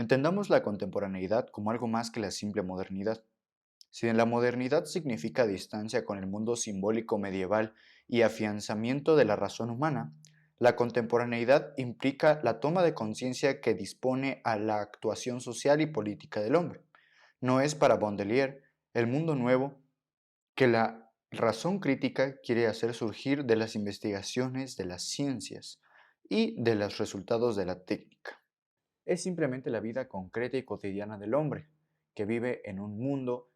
Entendamos la contemporaneidad como algo más que la simple modernidad. Si en la modernidad significa distancia con el mundo simbólico medieval y afianzamiento de la razón humana, la contemporaneidad implica la toma de conciencia que dispone a la actuación social y política del hombre. No es para Baudelaire el mundo nuevo que la razón crítica quiere hacer surgir de las investigaciones de las ciencias y de los resultados de la técnica. Es simplemente la vida concreta y cotidiana del hombre, que vive en un mundo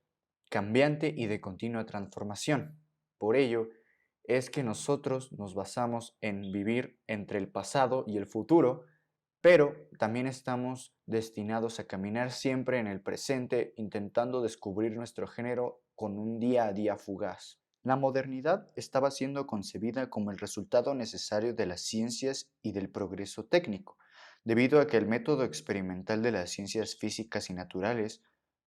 cambiante y de continua transformación. Por ello, es que nosotros nos basamos en vivir entre el pasado y el futuro, pero también estamos destinados a caminar siempre en el presente, intentando descubrir nuestro género con un día a día fugaz. La modernidad estaba siendo concebida como el resultado necesario de las ciencias y del progreso técnico, debido a que el método experimental de las ciencias físicas y naturales,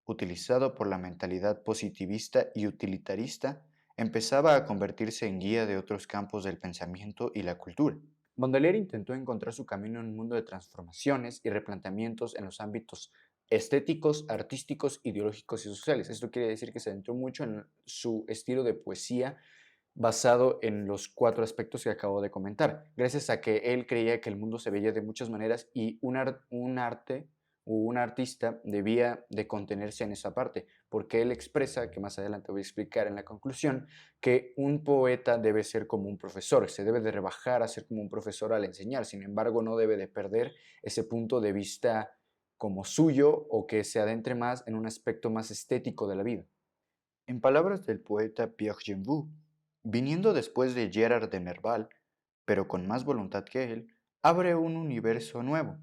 utilizado por la mentalidad positivista y utilitarista, empezaba a convertirse en guía de otros campos del pensamiento y la cultura. Baudelaire intentó encontrar su camino en un mundo de transformaciones y replanteamientos en los ámbitos estéticos, artísticos, ideológicos y sociales. Esto quiere decir que se adentró mucho en su estilo de poesía basado en los cuatro aspectos que acabo de comentar, gracias a que él creía que el mundo se veía de muchas maneras y un arte o un artista debía de contenerse en esa parte, porque él expresa, que más adelante voy a explicar en la conclusión, que un poeta debe ser como un profesor, se debe de rebajar a ser como un profesor al enseñar, sin embargo no debe de perder ese punto de vista como suyo o que se adentre más en un aspecto más estético de la vida. En palabras del poeta Pierre Genvoux, viniendo después de Gerard de Nerval, pero con más voluntad que él, abre un universo nuevo.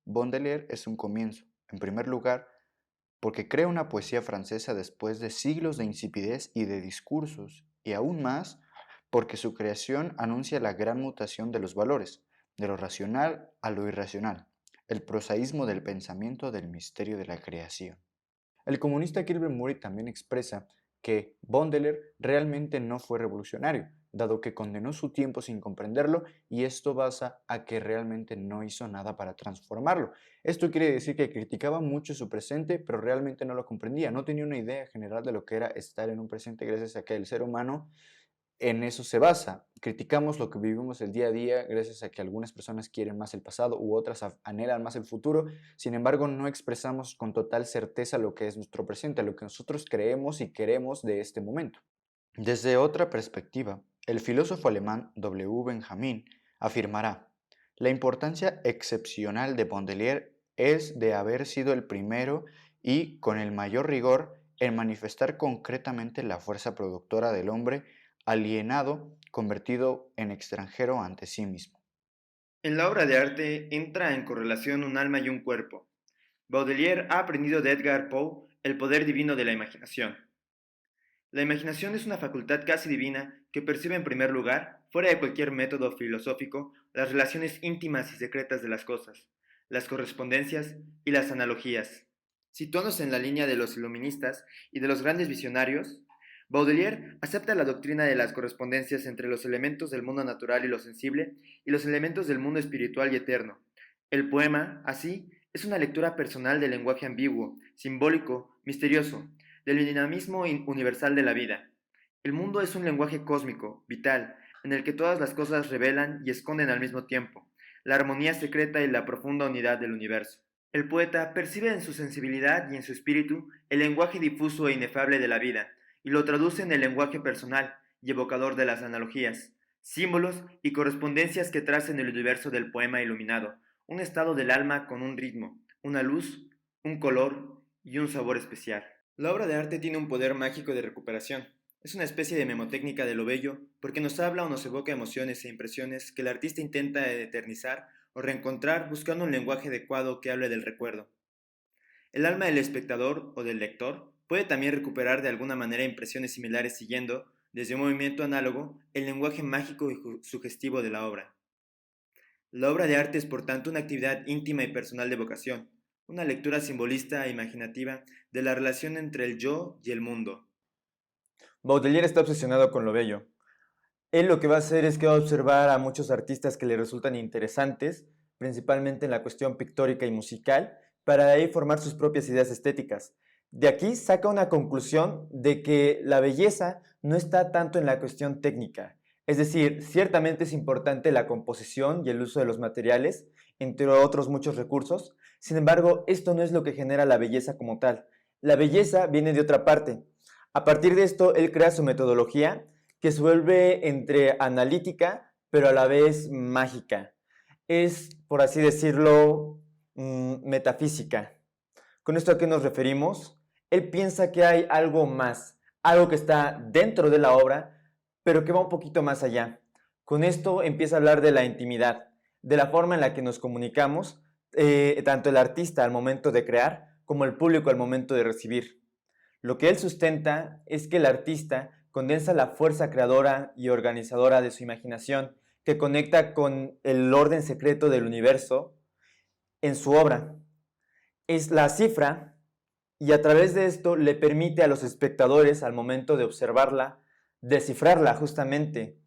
Baudelaire es un comienzo, en primer lugar, porque crea una poesía francesa después de siglos de insipidez y de discursos, y aún más porque su creación anuncia la gran mutación de los valores, de lo racional a lo irracional, el prosaísmo del pensamiento del misterio de la creación. El comunista Gilbert Murray también expresa que Baudelaire realmente no fue revolucionario, dado que condenó su tiempo sin comprenderlo y esto basa a que realmente no hizo nada para transformarlo. Esto quiere decir que criticaba mucho su presente, pero realmente no lo comprendía, no tenía una idea general de lo que era estar en un presente gracias a que el ser humano en eso se basa. Criticamos lo que vivimos el día a día gracias a que algunas personas quieren más el pasado u otras anhelan más el futuro. Sin embargo, no expresamos con total certeza lo que es nuestro presente, lo que nosotros creemos y queremos de este momento. Desde otra perspectiva, el filósofo alemán W. Benjamin afirmará: la importancia excepcional de Baudelaire es de haber sido el primero y, con el mayor rigor, en manifestar concretamente la fuerza productora del hombre alienado, convertido en extranjero ante sí mismo. En la obra de arte entra en correlación un alma y un cuerpo. Baudelaire ha aprendido de Edgar Poe el poder divino de la imaginación. La imaginación es una facultad casi divina que percibe en primer lugar, fuera de cualquier método filosófico, las relaciones íntimas y secretas de las cosas, las correspondencias y las analogías. Situándose en la línea de los iluministas y de los grandes visionarios, Baudelaire acepta la doctrina de las correspondencias entre los elementos del mundo natural y lo sensible y los elementos del mundo espiritual y eterno. El poema, así, es una lectura personal del lenguaje ambiguo, simbólico, misterioso, del dinamismo universal de la vida. El mundo es un lenguaje cósmico, vital, en el que todas las cosas revelan y esconden al mismo tiempo la armonía secreta y la profunda unidad del universo. El poeta percibe en su sensibilidad y en su espíritu el lenguaje difuso e inefable de la vida, y lo traduce en el lenguaje personal y evocador de las analogías, símbolos y correspondencias que tracen el universo del poema iluminado, un estado del alma con un ritmo, una luz, un color y un sabor especial. La obra de arte tiene un poder mágico de recuperación. Es una especie de memotécnica de lo bello porque nos habla o nos evoca emociones e impresiones que el artista intenta eternizar o reencontrar buscando un lenguaje adecuado que hable del recuerdo. El alma del espectador o del lector puede también recuperar de alguna manera impresiones similares siguiendo, desde un movimiento análogo, el lenguaje mágico y sugestivo de la obra. La obra de arte es por tanto una actividad íntima y personal de vocación, una lectura simbolista e imaginativa de la relación entre el yo y el mundo. Baudelaire está obsesionado con lo bello. Él lo que va a hacer es que va a observar a muchos artistas que le resultan interesantes, principalmente en la cuestión pictórica y musical, para de ahí formar sus propias ideas estéticas. De aquí saca una conclusión de que la belleza no está tanto en la cuestión técnica. Es decir, ciertamente es importante la composición y el uso de los materiales, entre otros muchos recursos. Sin embargo, esto no es lo que genera la belleza como tal. La belleza viene de otra parte. A partir de esto, él crea su metodología que se vuelve entre analítica, pero a la vez mágica. Es, por así decirlo, metafísica. ¿Con esto a qué nos referimos? Él piensa que hay algo más, algo que está dentro de la obra, pero que va un poquito más allá. Con esto empieza a hablar de la intimidad, de la forma en la que nos comunicamos, tanto el artista al momento de crear como el público al momento de recibir. Lo que él sustenta es que el artista condensa la fuerza creadora y organizadora de su imaginación, que conecta con el orden secreto del universo en su obra. Es la cifra y a través de esto le permite a los espectadores al momento de observarla, descifrarla justamente.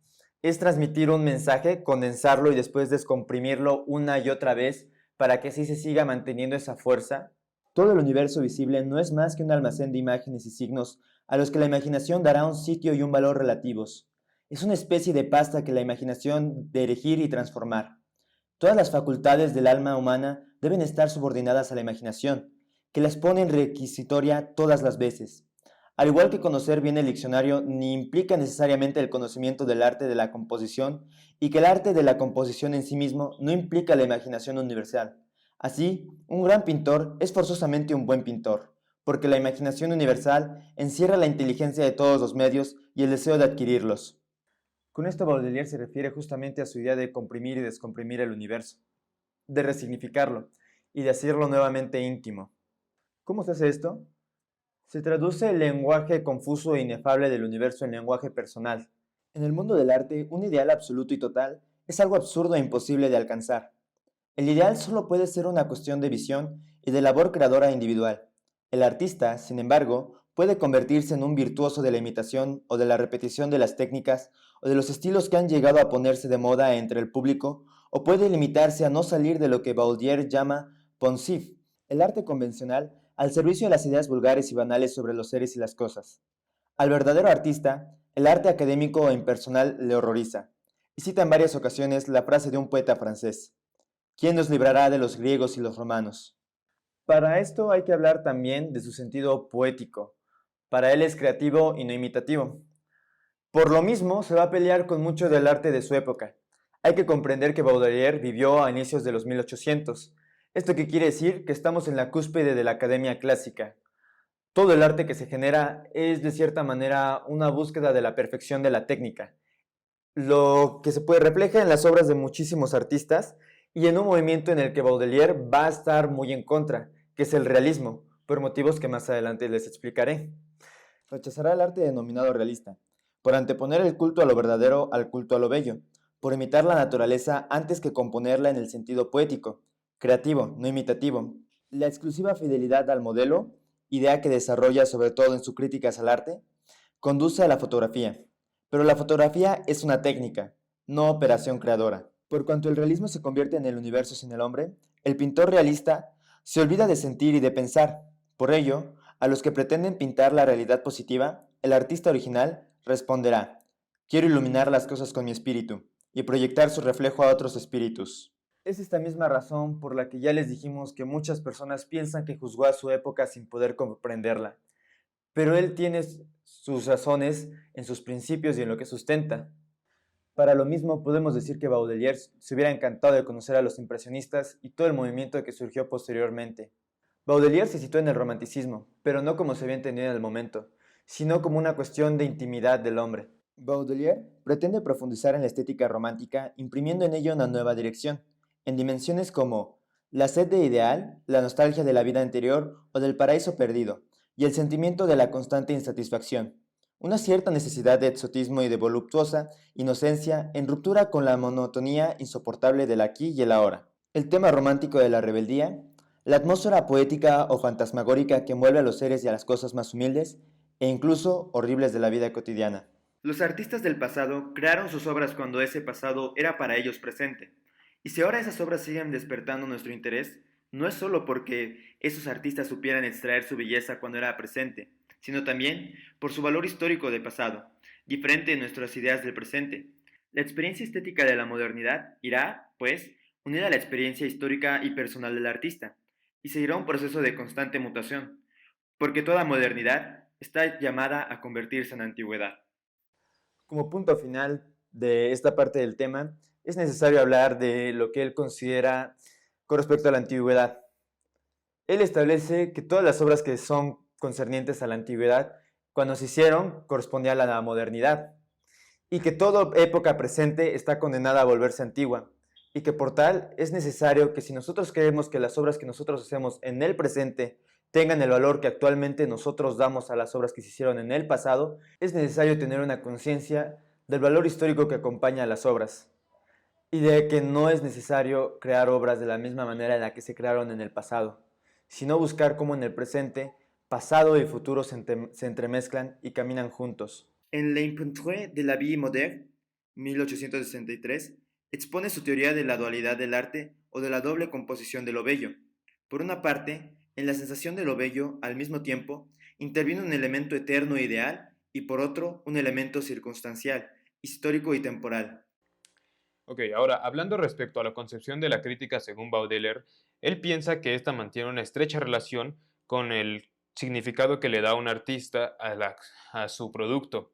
Es transmitir un mensaje, condensarlo y después descomprimirlo una y otra vez para que así se siga manteniendo esa fuerza. Todo el universo visible no es más que un almacén de imágenes y signos a los que la imaginación dará un sitio y un valor relativos. Es una especie de pasta que la imaginación de erigir y transformar. Todas las facultades del alma humana deben estar subordinadas a la imaginación, que las pone en requisitoria todas las veces. Al igual que conocer bien el diccionario ni implica necesariamente el conocimiento del arte de la composición, y que el arte de la composición en sí mismo no implica la imaginación universal. Así, un gran pintor es forzosamente un buen pintor, porque la imaginación universal encierra la inteligencia de todos los medios y el deseo de adquirirlos. Con esto Baudelaire se refiere justamente a su idea de comprimir y descomprimir el universo, de resignificarlo y de hacerlo nuevamente íntimo. ¿Cómo se hace esto? Se traduce el lenguaje confuso e inefable del universo en lenguaje personal. En el mundo del arte, un ideal absoluto y total es algo absurdo e imposible de alcanzar. El ideal solo puede ser una cuestión de visión y de labor creadora individual. El artista, sin embargo, puede convertirse en un virtuoso de la imitación o de la repetición de las técnicas o de los estilos que han llegado a ponerse de moda entre el público, o puede limitarse a no salir de lo que Baudelaire llama poncif, el arte convencional al servicio de las ideas vulgares y banales sobre los seres y las cosas. Al verdadero artista, el arte académico o impersonal le horroriza, y cita en varias ocasiones la frase de un poeta francés: ¿quién nos librará de los griegos y los romanos? Para esto hay que hablar también de su sentido poético. Para él es creativo y no imitativo. Por lo mismo, se va a pelear con mucho del arte de su época. Hay que comprender que Baudelaire vivió a inicios de los 1800. ¿Esto qué quiere decir? Que estamos en la cúspide de la academia clásica. Todo el arte que se genera es de cierta manera una búsqueda de la perfección de la técnica, lo que se puede refleja en las obras de muchísimos artistas y en un movimiento en el que Baudelaire va a estar muy en contra, que es el realismo, por motivos que más adelante les explicaré. Rechazará el arte denominado realista, por anteponer el culto a lo verdadero al culto a lo bello, por imitar la naturaleza antes que componerla en el sentido poético, creativo, no imitativo. La exclusiva fidelidad al modelo, idea que desarrolla sobre todo en sus críticas al arte, conduce a la fotografía. Pero la fotografía es una técnica, no operación creadora. Por cuanto el realismo se convierte en el universo sin el hombre, el pintor realista se olvida de sentir y de pensar. Por ello, a los que pretenden pintar la realidad positiva, el artista original responderá: quiero iluminar las cosas con mi espíritu y proyectar su reflejo a otros espíritus. Es esta misma razón por la que ya les dijimos que muchas personas piensan que juzgó a su época sin poder comprenderla, pero él tiene sus razones en sus principios y en lo que sustenta. Para lo mismo, podemos decir que Baudelaire se hubiera encantado de conocer a los impresionistas y todo el movimiento que surgió posteriormente. Baudelaire se situó en el romanticismo, pero no como se había entendido en el momento, sino como una cuestión de intimidad del hombre. Baudelaire pretende profundizar en la estética romántica, imprimiendo en ello una nueva dirección, en dimensiones como la sed de ideal, la nostalgia de la vida anterior o del paraíso perdido, y el sentimiento de la constante insatisfacción. Una cierta necesidad de exotismo y de voluptuosa inocencia en ruptura con la monotonía insoportable del aquí y el ahora. El tema romántico de la rebeldía, la atmósfera poética o fantasmagórica que envuelve a los seres y a las cosas más humildes e incluso horribles de la vida cotidiana. Los artistas del pasado crearon sus obras cuando ese pasado era para ellos presente. Y si ahora esas obras siguen despertando nuestro interés, No es solo porque esos artistas supieran extraer su belleza cuando era presente, sino también por su valor histórico del pasado, diferente de nuestras ideas del presente. La experiencia estética de la modernidad irá, pues, unida a la experiencia histórica y personal del artista, y seguirá un proceso de constante mutación, porque toda modernidad está llamada a convertirse en antigüedad. Como punto final de esta parte del tema, es necesario hablar de lo que él considera con respecto a la antigüedad. Él establece que todas las obras que son concernientes a la antigüedad, cuando se hicieron, correspondían a la modernidad, y que toda época presente está condenada a volverse antigua, y que por tal es necesario que si nosotros queremos que las obras que nosotros hacemos en el presente tengan el valor que actualmente nosotros damos a las obras que se hicieron en el pasado, es necesario tener una conciencia del valor histórico que acompaña a las obras, y de que no es necesario crear obras de la misma manera en la que se crearon en el pasado, sino buscar cómo en el presente, pasado y futuro se entremezclan y caminan juntos. En L'Inventoire de la vie moderne, 1863, expone su teoría de la dualidad del arte o de la doble composición de lo bello. Por una parte, en la sensación de lo bello, al mismo tiempo, interviene un elemento eterno e ideal y por otro, un elemento circunstancial, histórico y temporal. Ok, ahora, hablando respecto a la concepción de la crítica según Baudelaire, él piensa que ésta mantiene una estrecha relación con el significado que le da un artista a su producto.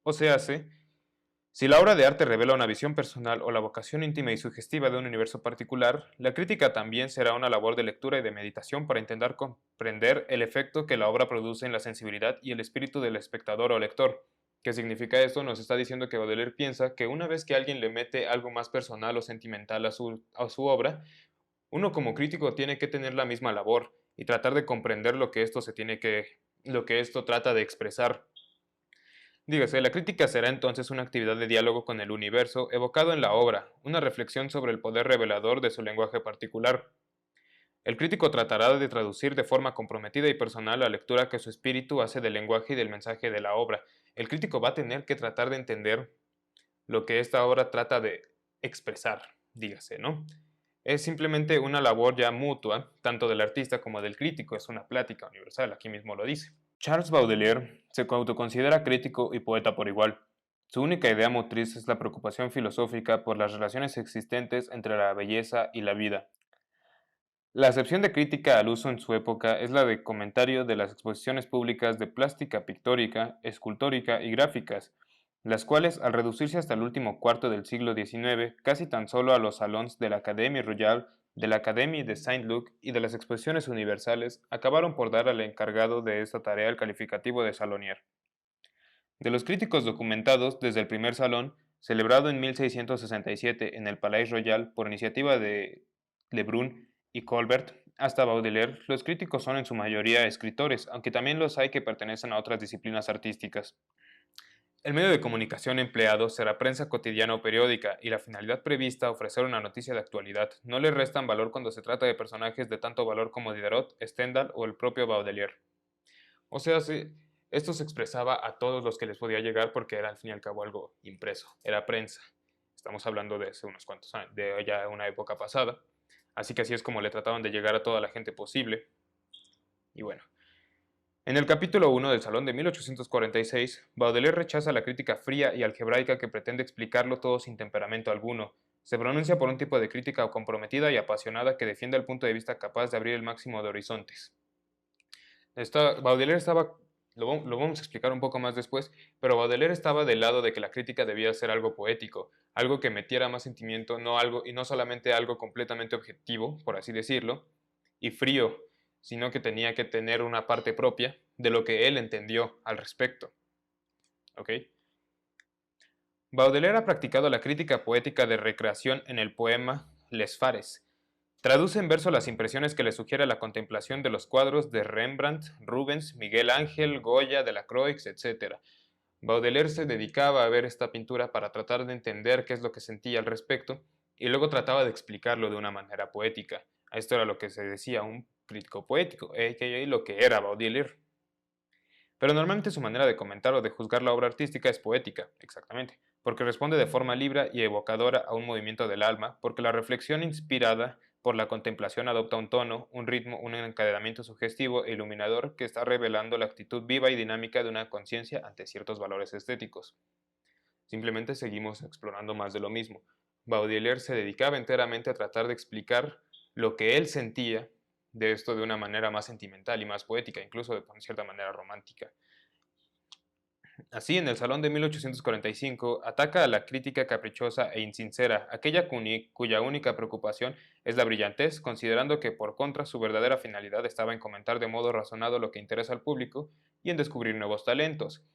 O sea, si la obra de arte revela una visión personal o la vocación íntima y sugestiva de un universo particular, la crítica también será una labor de lectura y de meditación para intentar comprender el efecto que la obra produce en la sensibilidad y el espíritu del espectador o lector. ¿Qué significa esto? Nos está diciendo que Baudelaire piensa que una vez que alguien le mete algo más personal o sentimental a su obra, uno como crítico tiene que tener la misma labor y tratar de comprender lo que esto trata de expresar. Dígase, la crítica será entonces una actividad de diálogo con el universo evocado en la obra, una reflexión sobre el poder revelador de su lenguaje particular. El crítico tratará de traducir de forma comprometida y personal la lectura que su espíritu hace del lenguaje y del mensaje de la obra. El crítico va a tener que tratar de entender lo que esta obra trata de expresar, dígase, ¿no? Es simplemente una labor ya mutua, tanto del artista como del crítico, es una plática universal, aquí mismo lo dice. Charles Baudelaire se autoconsidera crítico y poeta por igual. Su única idea motriz es la preocupación filosófica por las relaciones existentes entre la belleza y la vida. La acepción de crítica al uso en su época es la de comentario de las exposiciones públicas de plástica pictórica, escultórica y gráficas, las cuales, al reducirse hasta el último cuarto del siglo XIX, casi tan solo a los salons de la Académie Royale, de la Académie de Saint-Luc y de las exposiciones universales, acabaron por dar al encargado de esta tarea el calificativo de salonier. De los críticos documentados desde el primer salón, celebrado en 1667 en el Palais Royal por iniciativa de Lebrun y Colbert, hasta Baudelaire, los críticos son en su mayoría escritores, aunque también los hay que pertenecen a otras disciplinas artísticas. El medio de comunicación empleado será prensa cotidiana o periódica, y la finalidad prevista, ofrecer una noticia de actualidad, no le restan valor cuando se trata de personajes de tanto valor como Diderot, Stendhal o el propio Baudelaire. O sea, esto se expresaba a todos los que les podía llegar porque era al fin y al cabo algo impreso, era prensa. Estamos hablando de hace unos cuantos años, de ya una época pasada. Así que así es como le trataban de llegar a toda la gente posible. Y bueno, en el capítulo 1 del Salón de 1846, Baudelaire rechaza la crítica fría y algebraica que pretende explicarlo todo sin temperamento alguno. Se pronuncia por un tipo de crítica comprometida y apasionada que defiende el punto de vista capaz de abrir el máximo de horizontes. Baudelaire estaba, lo vamos a explicar un poco más después, pero Baudelaire estaba del lado de que la crítica debía ser algo poético, algo que metiera más sentimiento, y no solamente algo completamente objetivo, por así decirlo, y frío, sino que tenía que tener una parte propia de lo que él entendió al respecto. ¿Ok? Baudelaire ha practicado la crítica poética de recreación en el poema Les Fares. Traduce en verso las impresiones que le sugiere la contemplación de los cuadros de Rembrandt, Rubens, Miguel Ángel, Goya, Delacroix, etc. Baudelaire se dedicaba a ver esta pintura para tratar de entender qué es lo que sentía al respecto y luego trataba de explicarlo de una manera poética. Esto era lo que se decía un crítico poético, a.k.a. lo que era Baudelaire. Pero normalmente su manera de comentar o de juzgar la obra artística es poética, exactamente, porque responde de forma libre y evocadora a un movimiento del alma, porque la reflexión inspirada Por la contemplación adopta un tono, un ritmo, un encadenamiento sugestivo e iluminador que está revelando la actitud viva y dinámica de una conciencia ante ciertos valores estéticos. Simplemente seguimos explorando más de lo mismo. Baudelaire se dedicaba enteramente a tratar de explicar lo que él sentía de esto de una manera más sentimental y más poética, incluso de cierta manera romántica. Así, en el Salón de 1845, ataca a la crítica caprichosa e insincera, aquella cuya única preocupación es la brillantez, considerando que por contra su verdadera finalidad estaba en comentar de modo razonado lo que interesa al público y en descubrir nuevos talentos.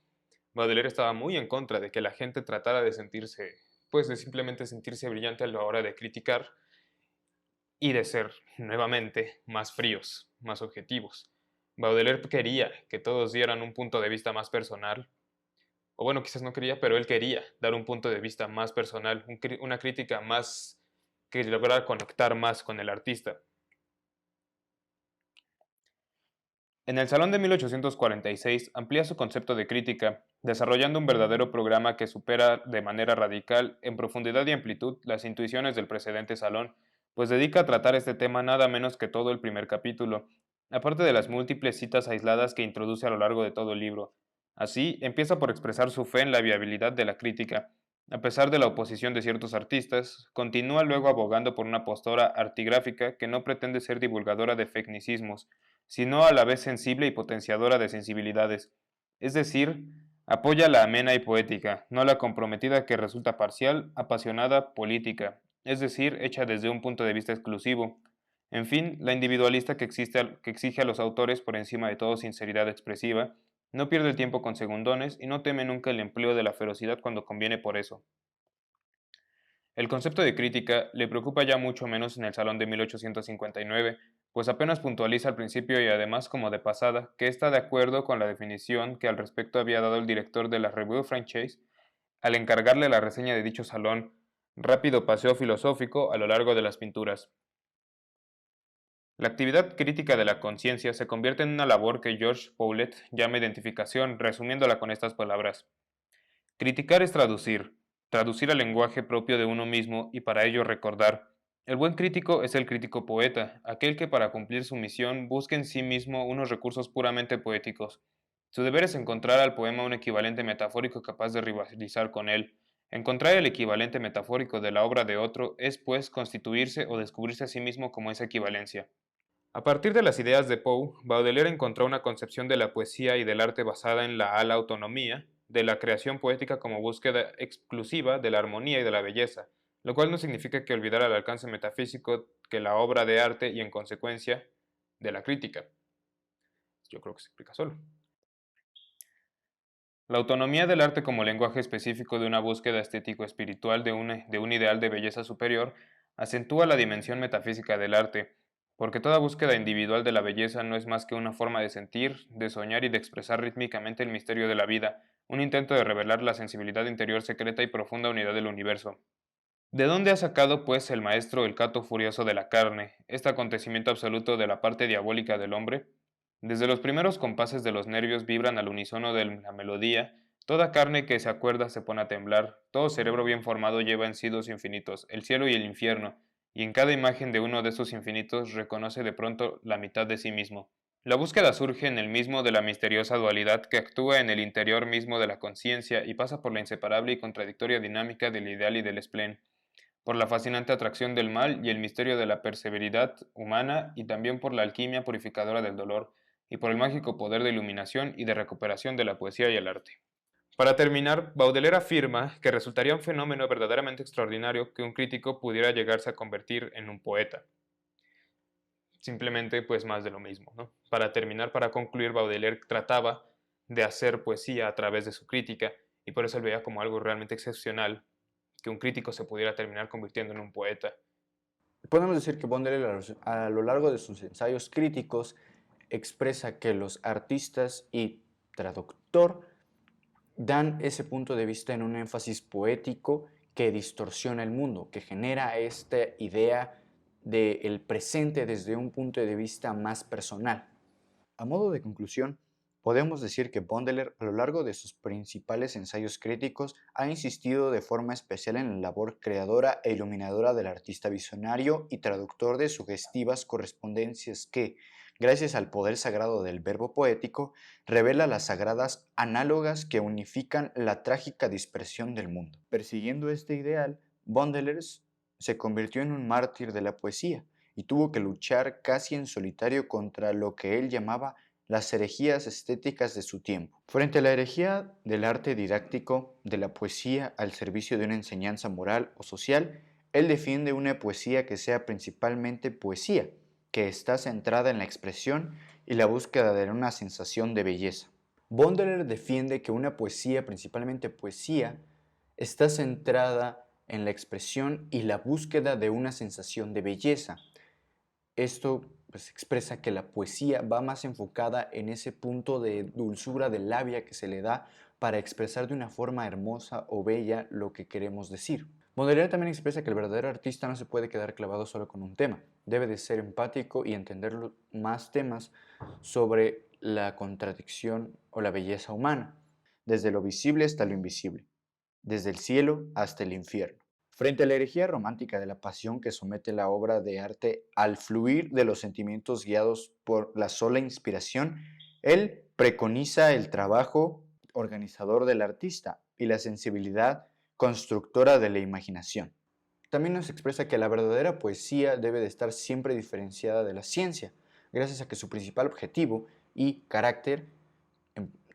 Baudelaire estaba muy en contra de que la gente tratara de sentirse, pues de simplemente sentirse brillante a la hora de criticar y de ser, nuevamente, más fríos, más objetivos. Baudelaire quería que todos dieran un punto de vista más personal, o bueno, quizás no quería, pero él quería dar un punto de vista más personal, una crítica más que lograra conectar más con el artista. En el Salón de 1846 amplía su concepto de crítica, desarrollando un verdadero programa que supera de manera radical, en profundidad y amplitud, las intuiciones del precedente Salón, pues dedica a tratar este tema nada menos que todo el primer capítulo, aparte de las múltiples citas aisladas que introduce a lo largo de todo el libro. Así, empieza por expresar su fe en la viabilidad de la crítica. A pesar de la oposición de ciertos artistas, continúa luego abogando por una postura artigráfica que no pretende ser divulgadora de fecnicismos, sino a la vez sensible y potenciadora de sensibilidades, es decir, apoya la amena y poética, no la comprometida que resulta parcial, apasionada, política, es decir, hecha desde un punto de vista exclusivo. En fin, la individualista que exige a los autores por encima de todo sinceridad expresiva, no pierde el tiempo con segundones y no teme nunca el empleo de la ferocidad cuando conviene por eso. El concepto de crítica le preocupa ya mucho menos en el Salón de 1859, pues apenas puntualiza al principio y además como de pasada que está de acuerdo con la definición que al respecto había dado el director de la Revue Française al encargarle la reseña de dicho salón, rápido paseo filosófico a lo largo de las pinturas. La actividad crítica de la conciencia se convierte en una labor que George Paulet llama identificación, resumiéndola con estas palabras. Criticar es traducir, traducir al lenguaje propio de uno mismo y para ello recordar. El buen crítico es el crítico poeta, aquel que para cumplir su misión busca en sí mismo unos recursos puramente poéticos. Su deber es encontrar al poema un equivalente metafórico capaz de rivalizar con él. Encontrar el equivalente metafórico de la obra de otro es, pues, constituirse o descubrirse a sí mismo como esa equivalencia. A partir de las ideas de Poe, Baudelaire encontró una concepción de la poesía y del arte basada en la autonomía, de la creación poética como búsqueda exclusiva de la armonía y de la belleza, lo cual no significa que olvidara el alcance metafísico que la obra de arte y en consecuencia de la crítica. Yo creo que se explica solo. La autonomía del arte como lenguaje específico de una búsqueda estético-espiritual de un ideal de belleza superior acentúa la dimensión metafísica del arte, porque toda búsqueda individual de la belleza no es más que una forma de sentir, de soñar y de expresar rítmicamente el misterio de la vida, un intento de revelar la sensibilidad interior secreta y profunda unidad del universo. ¿De dónde ha sacado, pues, el maestro el cato furioso de la carne, este acontecimiento absoluto de la parte diabólica del hombre? Desde los primeros compases de los nervios vibran al unísono de la melodía, toda carne que se acuerda se pone a temblar, todo cerebro bien formado lleva en sí dos infinitos, el cielo y el infierno, y en cada imagen de uno de esos infinitos reconoce de pronto la mitad de sí mismo. La búsqueda surge en el mismo de la misteriosa dualidad que actúa en el interior mismo de la conciencia y pasa por la inseparable y contradictoria dinámica del ideal y del spleen, por la fascinante atracción del mal y el misterio de la perseveridad humana y también por la alquimia purificadora del dolor y por el mágico poder de iluminación y de recuperación de la poesía y el arte. Para terminar, Baudelaire afirma que resultaría un fenómeno verdaderamente extraordinario que un crítico pudiera llegarse a convertir en un poeta. Simplemente, pues más de lo mismo, ¿no? Para terminar, para concluir, Baudelaire trataba de hacer poesía a través de su crítica y por eso él veía como algo realmente excepcional que un crítico se pudiera terminar convirtiendo en un poeta. Podemos decir que Baudelaire a lo largo de sus ensayos críticos expresa que los artistas y traductor dan ese punto de vista en un énfasis poético que distorsiona el mundo, que genera esta idea del presente desde un punto de vista más personal. A modo de conclusión, Podemos decir que Baudelaire, a lo largo de sus principales ensayos críticos, ha insistido de forma especial en la labor creadora e iluminadora del artista visionario y traductor de sugestivas correspondencias que, gracias al poder sagrado del verbo poético, revela las sagradas análogas que unifican la trágica dispersión del mundo. Persiguiendo este ideal, Baudelaire se convirtió en un mártir de la poesía y tuvo que luchar casi en solitario contra lo que él llamaba las herejías estéticas de su tiempo. Frente a la herejía del arte didáctico, de la poesía al servicio de una enseñanza moral o social, él defiende una poesía que sea principalmente poesía, que está centrada en la expresión y la búsqueda de una sensación de belleza. Baudelaire defiende que una poesía, principalmente poesía, está centrada en la expresión y la búsqueda de una sensación de belleza. Esto pues, expresa que la poesía va más enfocada en ese punto de dulzura, de labia que se le da para expresar de una forma hermosa o bella lo que queremos decir. Baudelaire también expresa que el verdadero artista no se puede quedar clavado solo con un tema, debe de ser empático y entender más temas sobre la contradicción o la belleza humana, desde lo visible hasta lo invisible, desde el cielo hasta el infierno. Frente a la herejía romántica de la pasión que somete la obra de arte al fluir de los sentimientos guiados por la sola inspiración, él preconiza el trabajo organizador del artista y la sensibilidad constructora de la imaginación. También nos expresa que la verdadera poesía debe de estar siempre diferenciada de la ciencia, gracias a que su principal objetivo y carácter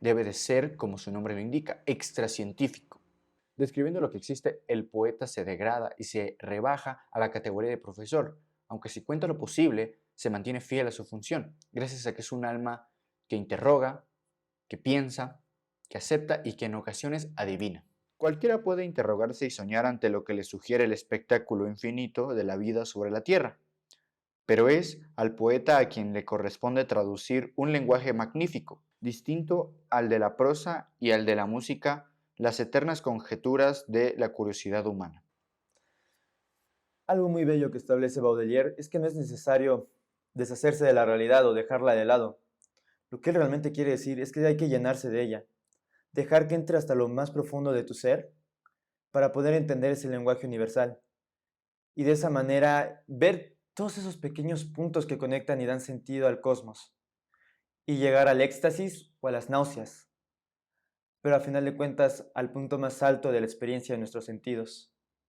debe de ser, como su nombre lo indica, extracientífico. Describiendo lo que existe, el poeta se degrada y se rebaja a la categoría de profesor, aunque si cuenta lo posible, se mantiene fiel a su función, gracias a que es un alma que interroga, que piensa, que acepta y que en ocasiones adivina. Cualquiera puede interrogarse y soñar ante lo que le sugiere el espectáculo infinito de la vida sobre la tierra, pero es al poeta a quien le corresponde traducir un lenguaje magnífico, distinto al de la prosa y al de la música, las eternas conjeturas de la curiosidad humana. Algo muy bello que establece Baudelaire es que no es necesario deshacerse de la realidad o dejarla de lado. Lo que él realmente quiere decir es que hay que llenarse de ella, dejar que entre hasta lo más profundo de tu ser para poder entender ese lenguaje universal y de esa manera ver todos esos pequeños puntos que conectan y dan sentido al cosmos y llegar al éxtasis o a las náuseas, pero a final de cuentas al punto más alto de la experiencia de nuestros sentidos.